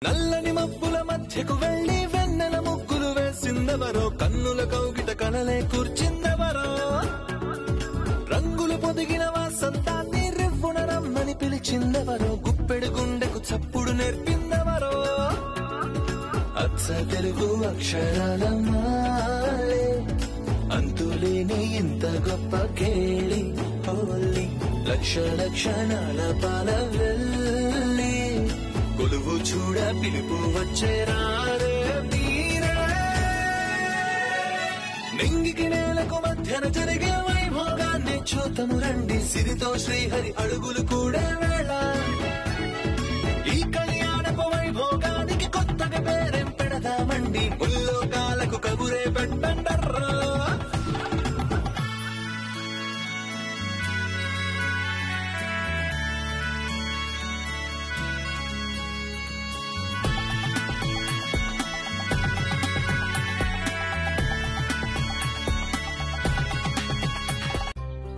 నల్లని మబ్బుల మధ్యకు వెళ్లి వెన్నెల ముగ్గులు వేసిందెవరో, కన్నుల కౌగిట కలలే కూర్చిందెవరో, రంగులు పొదిగిన వాసంతాన్ని రివ్వున రమ్మని పిలిచిందెవరో, గుప్పెడు గుండెకు చప్పుడు నేర్పిందెవరో, అచ్చ తెలుగు అక్షరాల మాలే అంతులేని ఇంత గొప్ప కేళి హోలీ, లక్ష లక్షణాల పాల వెళ్ళి కొలువు చూడ పిలుపు వచ్చేరారే వీరే, నింగికి నేలకు మధ్యన జరిగే వైభోగాన్ని చూతము రండి, సిరితో శ్రీహరి అడుగులు కూడే వేళ, ఈ కళ్యాణపు వైభోగానికి కొత్తగా పేరేం పెడదామండి, ముల్లోకాలకు కబురే పెట్టండర్రా.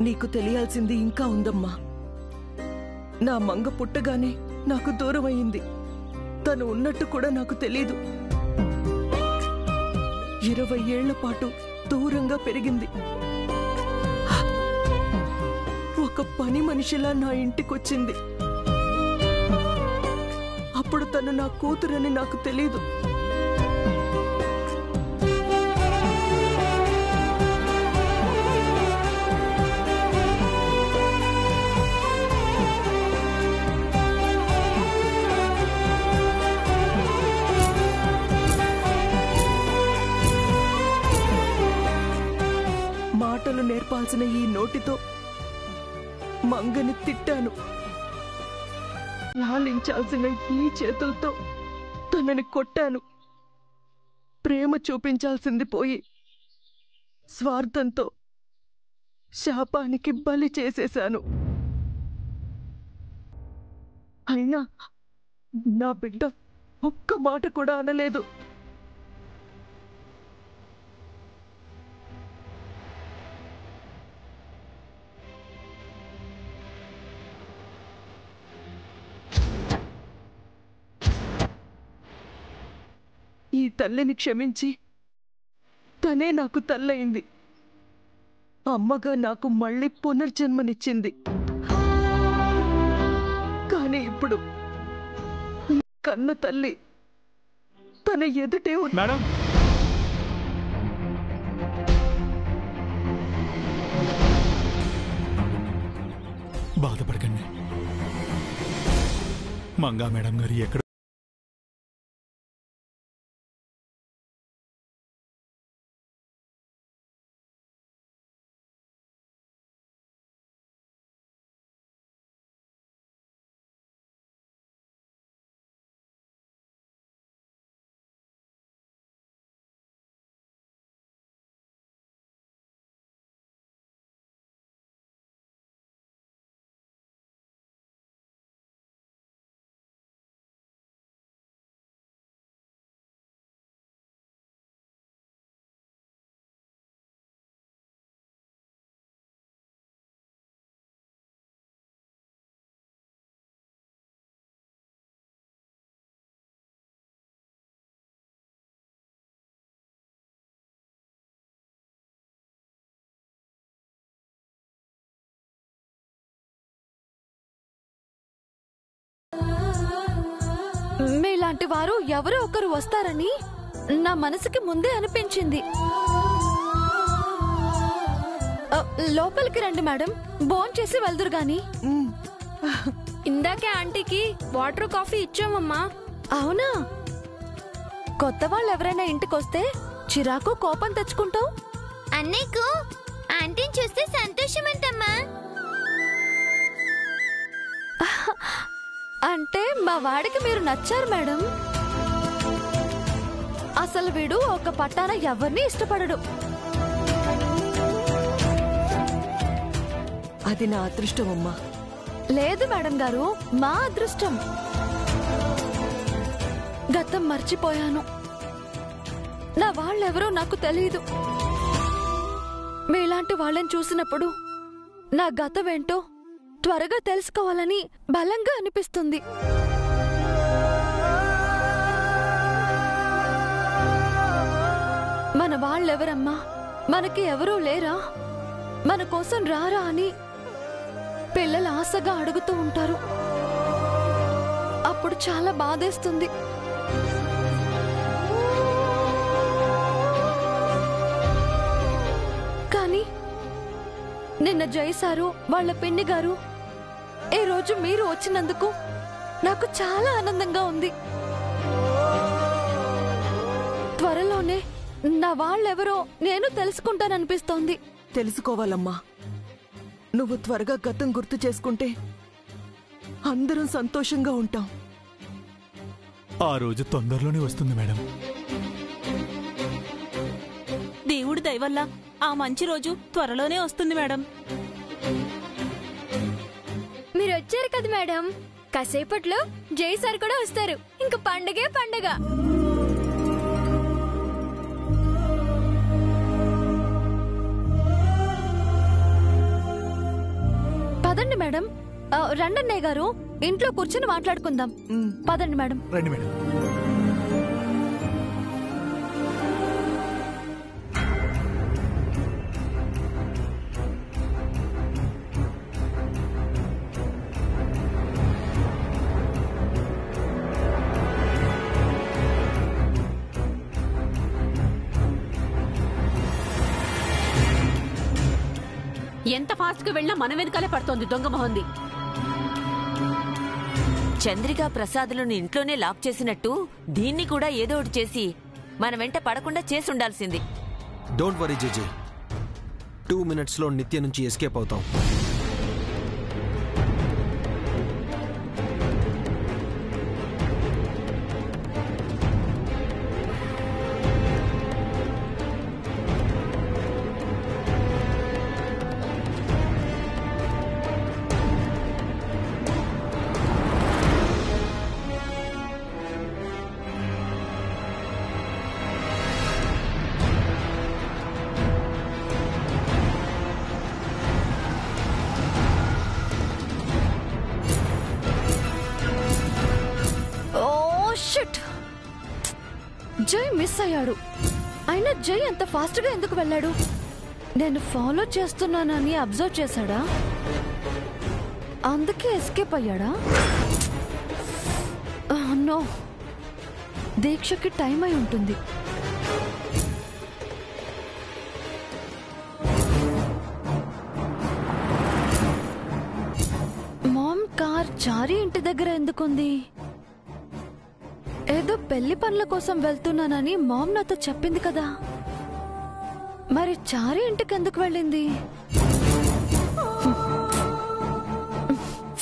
నీకు తెలియాల్సింది ఇంకా ఉందమ్మా. నా మంగ పుట్టగానే నాకు దూరమయ్యింది. తను ఉన్నట్టు కూడా నాకు తెలీదు. 20 ఏళ్ల పాటు దూరంగా పెరిగింది. ఒక పని మనిషిలా నా ఇంటికొచ్చింది. అప్పుడు తను నా కూతురని నాకు తెలీదు. మాటలు నేర్పాల్సిన ఈ నోటితో మంగని తిట్టాను. లాలించాల్సిన ఈ చేతులతో తనని కొట్టాను. ప్రేమ చూపించాల్సింది పోయి స్వార్థంతో శాపానికి బలి చేసేశాను. అయినా నా బిడ్డ ఒక్క మాట కూడా అనలేదు. ఈ తల్లిని క్షమించి తనే నాకు తల్లయింది. అమ్మగా నాకు మళ్ళీ పునర్జన్మనిచ్చింది. కానీ ఇప్పుడు కన్న తల్లి తన ఎదుటే మేడం, బాధపడకండి. మంగా మేడం గారు ఎక్కడ మీలాంటి వారు ఎవరో ఒకరు వస్తారని నా మనసుకి ముందే అనిపించింది. లోపలికి రండి మేడం, భోంచేసి వెళ్దురు గాని. ఇందాకే ఆంటీకి వాటర్ కాఫీ ఇచ్చామమ్మా. అవునా? కొత్త వాళ్ళు ఎవరైనా ఇంటికొస్తే చిరాకు కోపం తెచ్చుకుంటావు. అన్నయ్యకు ఆంటీని చూస్తే సంతోషమంటమ్మా. అంటే మా వాడికి మీరు నచ్చారు మేడం. అసలు వీడు ఒక పట్టాన ఎవరిని ఇష్టపడడు. అది నా అదృష్టం అమ్మా. లేదు మేడం గారు, మా అదృష్టం. గతం మర్చిపోయాను. నా వాళ్ళెవరో నాకు తెలీదు. మీలాంటి వాళ్ళని చూసినప్పుడు నా గతమేంటో త్వరగా తెలుసుకోవాలని బలంగా అనిపిస్తుంది. మన వాళ్ళెవరమ్మా? మనకి ఎవరూ లేరా? మన కోసం రారా అని పిల్లలు ఆశగా అడుగుతూ ఉంటారు. అప్పుడు చాలా బాధేస్తుంది. కానీ నిన్న జై సారు వాళ్ళ పిన్ని గారు ఈ రోజు మీరు వచ్చినందుకు నాకు చాలా ఆనందంగా ఉంది. త్వరలోనే నా వాళ్ళెవరో నేను తెలుసుకుంటాననిపిస్తోంది. తెలుసుకోవాలమ్మా. నువ్వు త్వరగా గతం గుర్తు చేసుకుంటే అందరం సంతోషంగా ఉంటాం. ఆ రోజు తొందరలోనే వస్తుంది మేడం. దేవుడి దయవల్ల ఆ మంచి రోజు త్వరలోనే వస్తుంది మేడం. మీరు వచ్చారు కదా మేడం, కాసేపట్లో జై సార్ కూడా వస్తారు. ఇంక పండగే పండగ. పదండి మేడం. రండన్నయ్య గారు, ఇంట్లో కూర్చొని మాట్లాడుకుందాం. పదండి మేడం. రండి మేడం. ఎంత ఫాస్ట్ గా వెళ్ళినా మన వెనకాలే పడుతోంది దొంగ మొహంది. చంద్రిక ప్రసాదులను ఇంట్లోనే లాక్ చేసినట్టు దీన్ని కూడా ఏదో ఒకటి చేసి మన వెంట పడకుండా చేసి ఉండాల్సింది. డోంట్ వరీ జేజే, 2 minutes లో నిత్య నుంచి ఎస్కేప్ అవుతాం. జై మిస్ అయ్యాడు. అయినా జై అంత ఫాస్ట్ గా ఎందుకు వెళ్ళాడు? నేను ఫాలో చేస్తున్నానని అబ్జర్వ్ చేశాడా? అందుకే ఎస్కేప్ అయ్యాడా? నో, దీక్షకి టైం అయి ఉంటుంది. మామ్ కార్ చారి ఇంటి దగ్గర ఎందుకుంది? ఏదో పెళ్లి పనుల కోసం వెళ్తున్నానని మామ్ నాతో చెప్పింది కదా. మరి చారి ఇంటికి ఎందుకు వెళ్ళింది?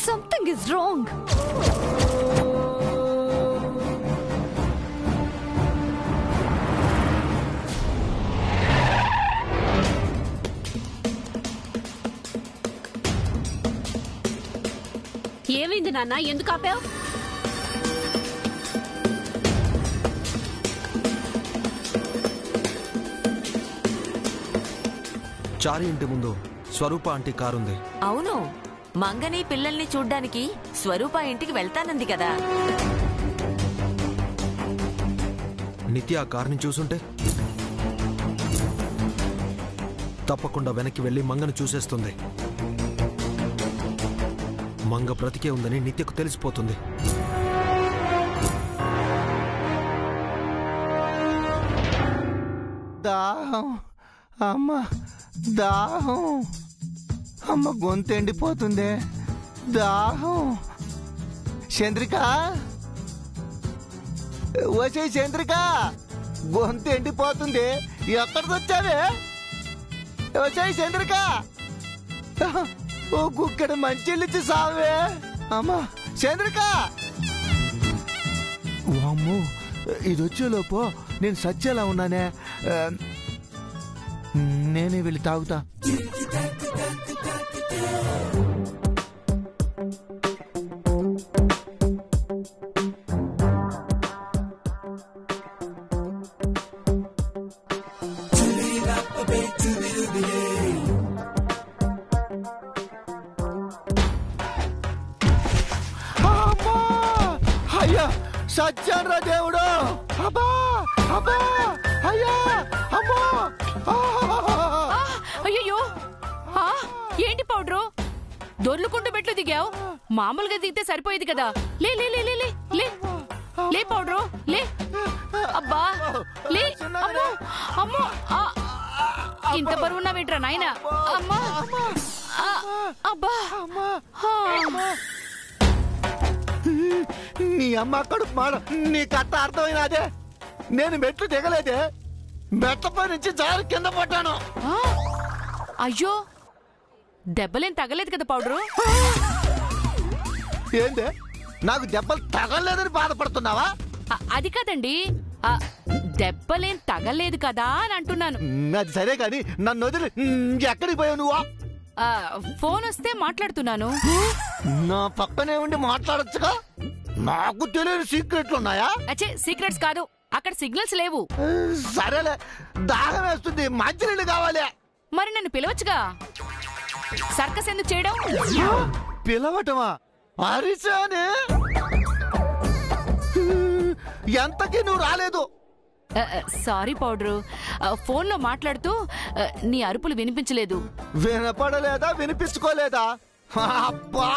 Something is wrong. ఏమైంది నాన్న, ఎందుకు ఆపావు? చారి ఇంటి ముందు స్వరూప ఆంటీ కారుంది. అవును, మంగని పిల్లల్ని చూడ్డానికి స్వరూప ఇంటికి వెళ్తానంది కదా. నిత్య ఆ కార్ని చూసుంటే తప్పకుండా వెనక్కి వెళ్లి మంగను చూసేస్తుంది. మంగ బ్రతికే ఉందని నిత్యకు తెలిసిపోతుంది. దాహం అమ్మ, దాహం అమ్మ, గొంతు ఎండిపోతుందే. దాహం. చంద్రిక, వచ్చే చంద్రిక, గొంతు ఎండిపోతుంది. ఎక్కడికి వచ్చావే? వచ్చే చంద్రిక, ఓ గుక్కడ మంచిళ్ళిచ్చి సావే. అమ్మా చంద్రిక. వామ్మో, ఇది వచ్చేలోపు నేను సచ్చేలా ఉన్నానే. నేనే వెళ్ళి తాగుతా. అయ్యా సత్యాన్రా దేవుడు. అబ్బా అబ్బా, అయ్యా అమ్మో. దొర్లుకుంటూ మెట్లు దిగావు. మామూలుగా దిగితే సరిపోయేది కదా. లే లే లే లే లే లే లే పౌడరు లే. అబ్బా లే. అమ్మో అమ్మో. ఇంత బరువున్నావేంట్రా నాయనా? అమ్మా అబ్బా. నీ అమ్మ కడుపు మాడ. నీ కథ అర్థమైనదే. నేను మెట్లు దిగలేదే, మెట్లపై నుంచి జారి కింద పడ్డాను. అయ్యో, దెబ్బలేం తగలేదు కదా పౌడరు? ఏందే, నాకు దెబ్బలు తగలేదని బాధపడుతున్నావా? అది కాదండి, దెబ్బలేం తగలేదు కదా అని అంటున్నాను. అది సరే కాని నన్ను వదిలి ఎక్కడికి పోయావు నువ్వా? ఫోన్ వస్తే మాట్లాడుతున్నాను. నా పక్కనే ఉండి మాట్లాడొచ్చుగా. నాకు తెలియని సీక్రెట్లు ఉన్నాయా? అచ్చే, సీక్రెట్స్ కాదు, అక్కడ సిగ్నల్స్ లేవు. సరేలే, దాహం వేస్తుంది, మంచినీళ్ళు కావాలి. మరి నన్ను పిలవచ్చుగా. సర్కస్ ఎందుకు చేయడం? పిలవటమా? అరిసానే ఎంతకీ నువ్వు రాలేదు. సారీ పౌడరు, ఫోన్లో మాట్లాడుతూ నీ అరుపులు వినిపించలేదు. వినపడలేదా, వినిపించుకోలేదా? అబ్బా,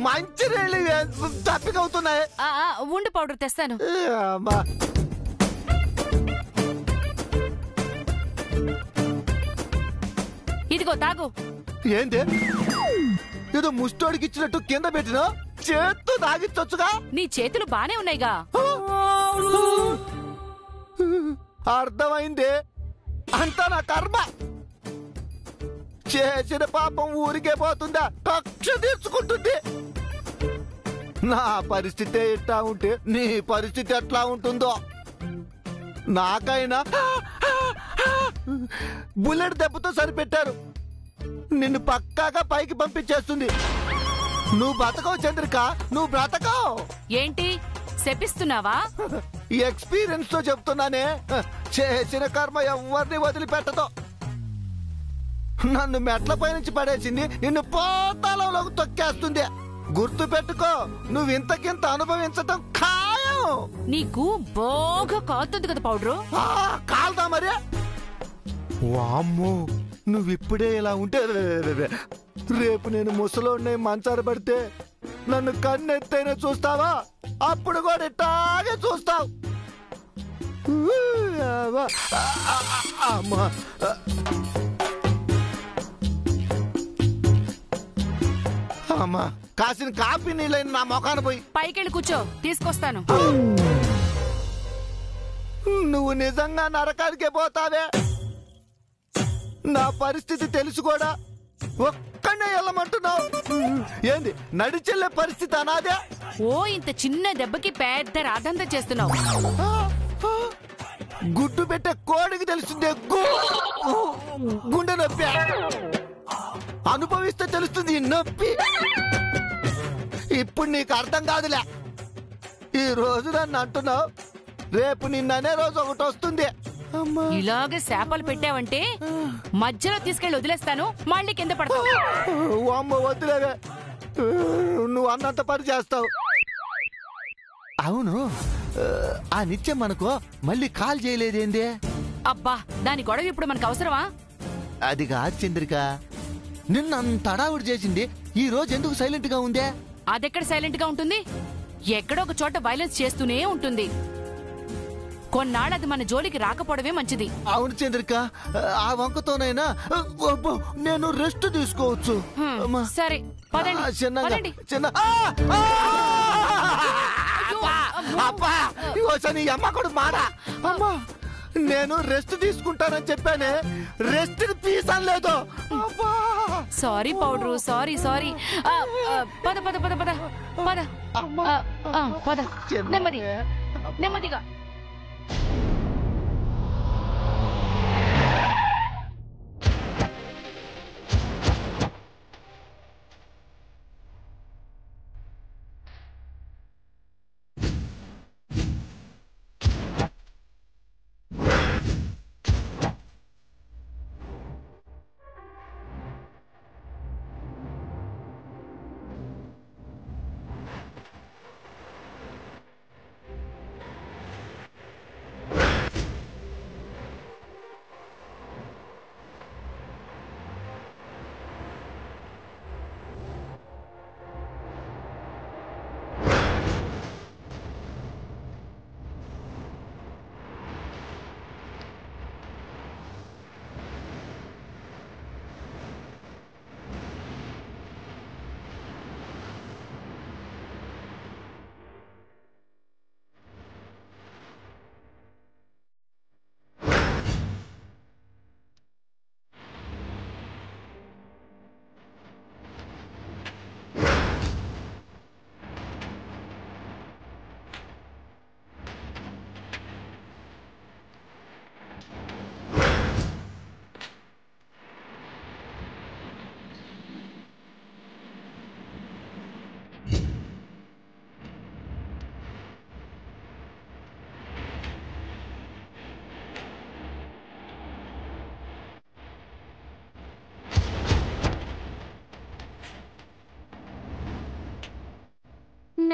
మంచినీళ్ళు తప్పికవుతున్నాయి. ఉండు పౌడర్ తెస్తాను. ఇదిగో తాగు. ఏంటి ఏదో ముష్టోడికి ఇచ్చినట్టు కింద పెట్టినా చేత్తో తాగించొచ్చుగా. నీ చేతులు బానే ఉన్నాయిగా. అర్థమైంది, అంతా నా కర్మ. చేసిన పాపం ఊరికే పోతుందా, కక్ష తీర్చుకుంటుంది. నా పరిస్థితి ఎట్లా ఉంటే నీ పరిస్థితి ఎట్లా ఉంటుందో. నాకైనా బుల్లెట్ దెబ్బతో సరిపెట్టారు. నిన్ను పక్కాగా పైకి పంపించేస్తుంది. నువ్వు బ్రతకవు చంద్రిక, నువ్వు బ్రతకవు. ఏంటి శపిస్తున్నావా? ఎక్స్పీరియన్స్ తో చెప్తున్నానే, చేసిన కర్మ ఎవరిని వదిలిపెట్టదు. నన్ను మెట్లపై నుంచి పడేసింది, నిన్ను పాతాళంలోకి తొక్కేస్తుంది. గుర్తు పెట్టుకో, నువ్వు ఇంతకింత అనుభవించటం ఖాయం. నీకు బాగా కాలుతుంది కదా పౌడరు. కాల్దా మరి? వామ్మో, నువ్విప్పుడే ఇలా ఉంటే రేపు నేను ముసలోడిని మంచారు పడితే నన్ను కన్నెత్తైనా చూస్తావా? అప్పుడు కూడా ఇట్టాగే చూస్తావు. అమ్మా, అమ్మా, కాసిన కాఫీ నీళ్ళైన నా మొఖాన పోయి. పైకెళ్ళి కూర్చో, తీసుకొస్తాను. నువ్వు నిజంగా నరకానికే పోతావే. నా పరిస్థితి తెలుసు కూడా ఒక్కనే వెళ్ళమంటున్నావు. ఏంది, నడిచెళ్లే పరిస్థితి అనాదే? ఓ, ఇంత చిన్న దెబ్బకి పెద్ద రాదంతా చేస్తున్నావు. గుడ్డు పెట్టే కోడికి తెలుస్తుంది గుండె నొప్పి. అనుభవిస్తే తెలుస్తుంది నొప్పి. ఇప్పుడు నీకు అర్థం కాదులే. ఈ రోజు నన్ను అంటున్నావు, రేపు నిన్ననే రోజు ఒకటి వస్తుంది. ఇలాగే శాపాలు పెట్టావంటే మధ్యలో తీసుకెళ్లి వదిలేస్తాను, మళ్ళీ కింద పడతావు. అమ్మ వద్దులేవే, నువ్వు అన్నంత పని చేస్తావు. అవును, ఆ నిత్యం మనకు మళ్ళీ కాల్ చేయలేదేంది? అబ్బా, దాని గొడవ ఇప్పుడు మనకు అవసరమా? అది కాదు చంద్రిక, నిన్నంత అడావుడు చేసింది ఈ రోజు ఎందుకు సైలెంట్ గా ఉందే? అదెక్కడ సైలెంట్ గా ఉంటుంది? ఎక్కడో ఒక చోట వైలెన్స్ చేస్తూనే ఉంటుంది. కొన్నాళ్ళు అది మన జోలికి రాకపోవడమే మంచిది. అవును చంద్రిక, ఆ వంకతోనైనా నేను రెస్ట్ తీసుకోవచ్చు. సరే పదండి. అమ్మ కూడా మాడా. అమ్మా, నేను రెస్ట్ తీసుకుంటానని చెప్పానే, రెస్ట్ తీసలేదు. Sorry powder, sorry sorry. పద పద పద పద పద పద, నెమ్మది నెమ్మదిగా.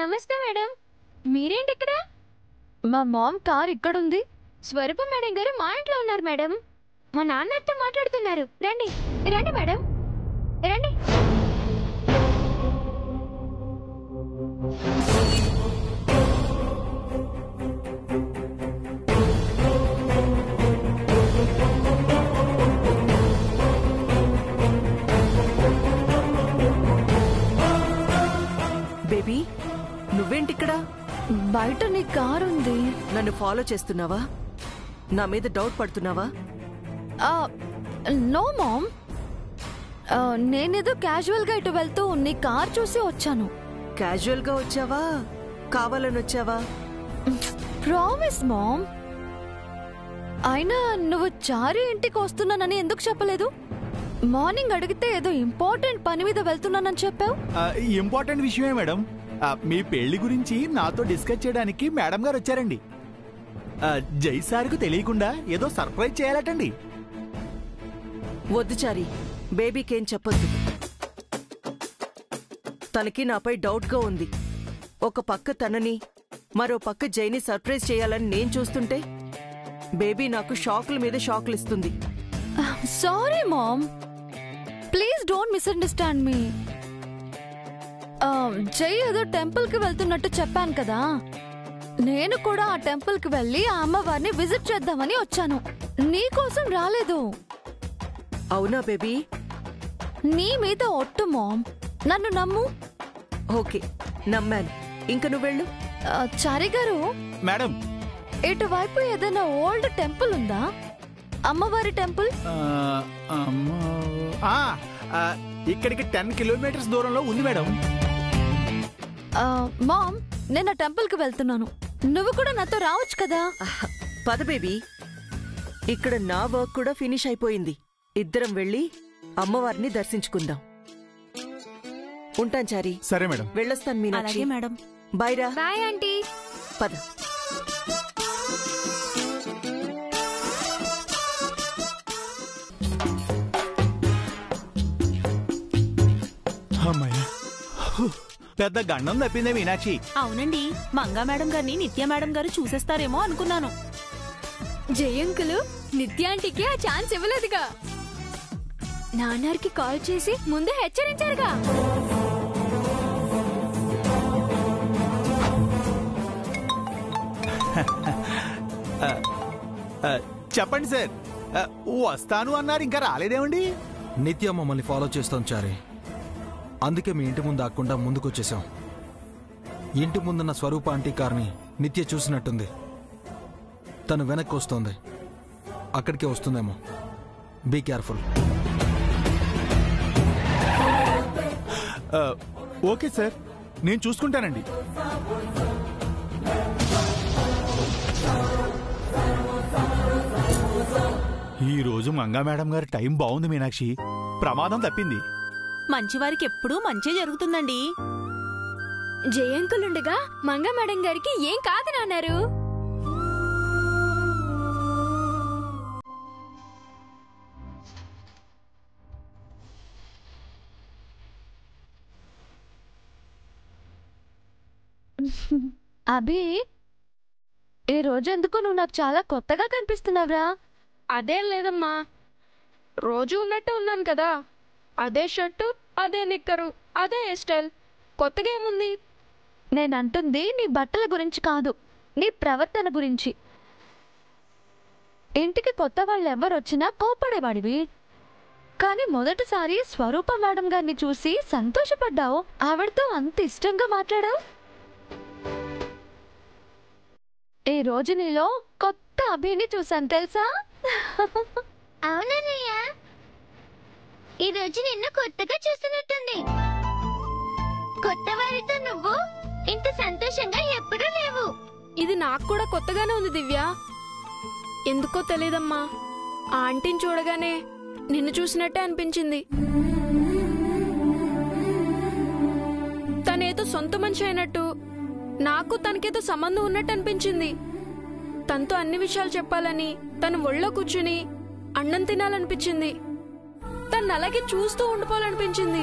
నమస్తే మేడం, మీరేంటి ఇక్కడ? మా మామ్ కార్ ఇక్కడుంది. స్వరూప మేడం గారు మా ఇంట్లో ఉన్నారు మేడం. మా నాన్నతో మాట్లాడుతున్నారు. రండి రండి మేడం, రండి. బేబీ, నువ్వేంటిక్కడ? బయట నీ కార్ ఉంది. నన్ను ఫాలో చేస్తున్నావా? నా మీద డౌట్ పడుతున్నావా? నో మామ్, నేనేదో క్యాజువల్ గా ఇటు వెళ్తూ నీ కార్ చూసి వచ్చాను. క్యాజువల్ గా వచ్చావా, కావాలని వచ్చావా? Promise ma'am. అయినా నువ్వు చారి ఇంటికి వస్తున్నానని ఎందుకు చెప్పలేదు? మార్నింగ్ అడిగితే ఏదో ఇంపార్టెంట్ పని మీద వెళ్తున్నానని చెప్పావు. ఇంపార్టెంట్ విషయమే మేడం. మీ పెళ్లి గురించి నాతో డిస్కస్ చేయడానికి మేడం గారు వచ్చారండి. జై సార్కు తెలియకుండా ఏదో సర్ప్రైజ్ చేయాలటండి. వద్దు చారి, బేబీకేం చెప్పొద్దు. తనకి నాపై డౌట్ గా ఉంది. ఒక పక్క తనని, మరో పక్క జైని సర్ప్రైజ్ చేయాలని నేను చూస్తుంటే బేబీ నాకు షాకుల మీద షాకులు ఇస్తుంది. Sorry ma'am, please don't misunderstand మీ. జై ఏదో టెంపుల్ కి వెళ్తున్నట్టు చెప్పాను కదా, నేను కూడా ఆ టెంపుల్ కి వెళ్ళి ఆ అమ్మవారిని విజిట్ చేద్దామని వచ్చాను. నీకోసం రాలేదు. అవునా బేబీ? నీ మీద ఒట్టు మామ్, నన్ను నమ్ము. ఓకే, నమ్మాను. ఇంక నువ్వెళ్ళు. చారి గారు మేడం, ఇటువైపు ఏదైనా ఓల్డ్ టెంపుల్ ఉందా? అమ్మవారి టెంపుల్? ఇక్కడికి 10 కిలోమీటర్స్ దూరంలో ఉంది మేడం. మామ్, నేను ఆ టెంపుల్ కి వెళ్తున్నాను. నువ్వు కూడా నాతో రావచ్చు కదా. పద బేబీ, ఇక్కడ నా వర్క్ కూడా ఫినిష్ అయిపోయింది. ఇద్దరం వెళ్ళి అమ్మవారిని దర్శించుకుందాం. ఉంటాను చారి. సరే మేడం. వెళ్ళొస్తాను మీనాక్షి. అలాగే మేడం. బాయ్ రా. Bye aunty. పద. అమ్మాయ్యా, పెద్ద గండం తప్పిందే మీనాక్షి. అవునండి, మంగా మేడం గారిని నిత్య మేడం గారు చూసేస్తారేమో అనుకున్నాను. జయంకులు నిత్యాంటికి ఆ ఛాన్స్ ఇవ్వలేదుగా. నాన్నకి కాల్ చేసి ముందే హెచ్చరించారుగా. చెప్పండి సార్. వస్తాను అన్నారు, ఇంకా రాలేదేమండి? నిత్య మమ్మల్ని ఫాలో చేస్తాం చారి. అందుకే మీ ఇంటి ముందు ఆకుండా ముందుకొచ్చేసాం. ఇంటి ముందున్న స్వరూప ఆంటీ కార్ని నిత్య చూసినట్టుంది. తను వెనక్కి వస్తోంది. అక్కడికే వస్తుందేమో. Be careful. ఓకే సార్, నేను చూసుకుంటానండి. ఈ రోజు మంగా మేడం గారి టైం బాగుంది మీనాక్షి. ప్రమాదం తప్పింది. మంచివారికి ఎప్పుడూ మంచే జరుగుతుందండి. జయంకులుండగా మంగ మేడం గారికి ఏం కాదని అన్నారు. అభి, ఈ రోజు ఎందుకు నువ్వు నాకు చాలా కొత్తగా కనిపిస్తున్నావురా? అదేం లేదమ్మా, రోజు ఉన్నట్టు ఉన్నాను కదా. అదే షర్టు, అదే నిక్కరు, అదే హెయిర్ స్టైల్. కొత్తగా ఏముంది? నేనంటుంది నీ బట్టల గురించి కాదు, నీ ప్రవర్తన గురించి. ఇంటికి కొత్త వాళ్ళు ఎవరొచ్చినా కోపడేవాడివి. కానీ మొదటిసారి స్వరూప మేడం గారిని చూసి సంతోషపడ్డావు. ఆవిడతో అంత ఇష్టంగా మాట్లాడావు. ఈ రోజు నీలో కొత్త అభిని చూసాను తెలుసా? అవునన్నయ్య, ఈ రోజు నిన్ను కొత్తగా చూస్తున్నట్టుంది. కొత్త వారితో నువ్వు ఇంత సంతోషంగా ఎప్పుడూ లేవు. ఇది నాకు కూడా కొత్తగానే ఉంది దివ్య. ఎందుకో తెలీదమ్మా, ఆ ఆంటీని చూడగానే నిన్ను చూసినట్టే అనిపించింది. తనేదో సొంత మనిషి అయినట్టు, నాకు తనకేదో సంబంధం ఉన్నట్టు అనిపించింది. తనతో అన్ని విషయాలు చెప్పాలని, తను ఒళ్ళో కూర్చుని అన్నం తినాలనిపించింది. తను అలాగే చూస్తూ ఉండిపోవాలనిపించింది.